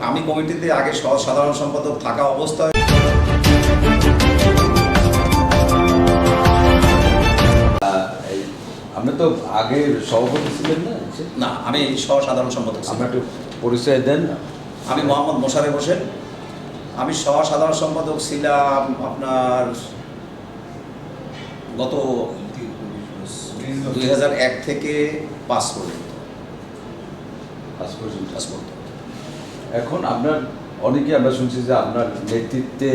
আমি কমিটিতে আগে সাধারণ সম্পাদক থাকা অবস্থায় আপনি তো আগে সভাপতি ছিলেন না? না, আমি সাধারণ সম্পাদক ছিলাম। আমরা একটু পরিচয় দেন না। আমি মোহাম্মদ মোশাররফ হোসেন। আমি সাধারণ সম্পাদক ছিলাম আপনার গত 2001 থেকে 5 পর্যন্ত। এখন আপনার অনেকে আমরা শুনছি যে আপনার নেতৃত্বে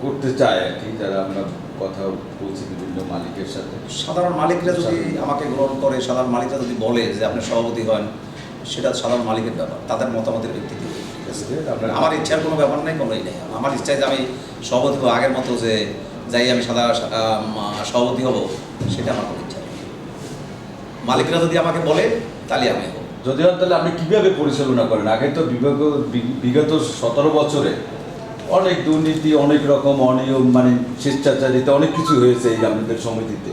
করতে চায় আর কি, যারা আমরা কথা বলছি বিভিন্ন মালিকের সাথে। সাধারণ মালিকরা যদি আমাকে গ্রহণ করে, সাধারণ মালিকরা যদি বলে যে আপনি সভাপতি হন, সেটা সাধারণ মালিকের ব্যাপার, তাদের মতামতের ভিত্তিতে। আমার ইচ্ছার কোনো ব্যাপার নেই, কোনোই নেই। আমার ইচ্ছায় যে আমি সভাপতি হব, আগের মতো যে যাই আমি সভাপতি হব, সেটা আমার কোনো ইচ্ছা নেই। মালিকরা যদি আমাকে বলে তাহলে আমি হব। যদি তাহলে আপনি কীভাবে পরিচালনা করেন? আগে তো বিগত 17 বছরে অনেক দুর্নীতি, অনেক রকম অনিয়ম, মানে স্বেচ্ছাচারিতা অনেক কিছু হয়েছে এই আপনাদের সমিতিতে।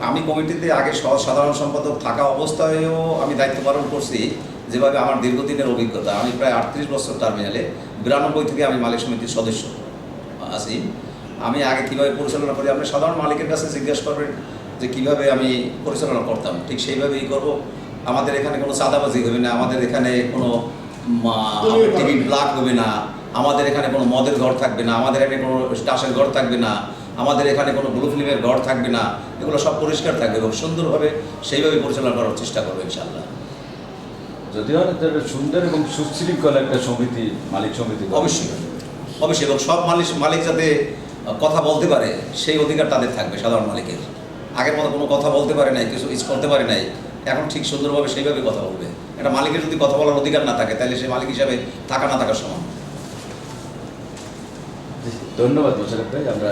আমি কমিটিতে আগে সাধারণ সম্পাদক থাকা অবস্থায়ও আমি দায়িত্ব পালন করছি। যেভাবে আমার দীর্ঘদিনের অভিজ্ঞতা, আমি প্রায় 38 বছর টার্মিনালে 92 থেকে আমি মালিক সমিতির সদস্য আছি। আমি আগে কীভাবে পরিচালনা করি আপনি সাধারণ মালিকের কাছে জিজ্ঞেস করবেন যে কীভাবে আমি পরিচালনা করতাম, ঠিক সেইভাবেই করব। আমাদের এখানে কোনো চাঁদাবাজি হবে না, আমাদের এখানে কোনো টিকিট ব্লাক হবে না, আমাদের এখানে কোনো মদের ঘর থাকবে না, আমাদের এখানে কোনো টাসের ঘর থাকবে না, আমাদের এখানে কোনো ব্লু ফিল্মের ঘর থাকবে না। এগুলো সব পরিষ্কার থাকবে এবং সুন্দরভাবে সেইভাবে পরিচালনা করার চেষ্টা করবো ইনশাআল্লাহ। যদিও সুন্দর এবং সুশৃঙ্খল একটা সমিতি, মালিক সমিতি। অবশ্যই অবশ্যই, এবং সব মালিক যাতে কথা বলতে পারে সেই অধিকার তাদের থাকবে। সাধারণ মালিকের আগের মতো কোনো কথা বলতে পারে নাই, কিছু করতে পারে নাই, এখন ঠিক সুন্দরভাবে সেইভাবে কথা বলবে। একটা মালিকের যদি কথা বলার অধিকার না থাকে, তাহলে সে মালিক হিসাবে থাকা না থাকার সমান। ধন্যবাদ মোশাররফ ভাই। আমরা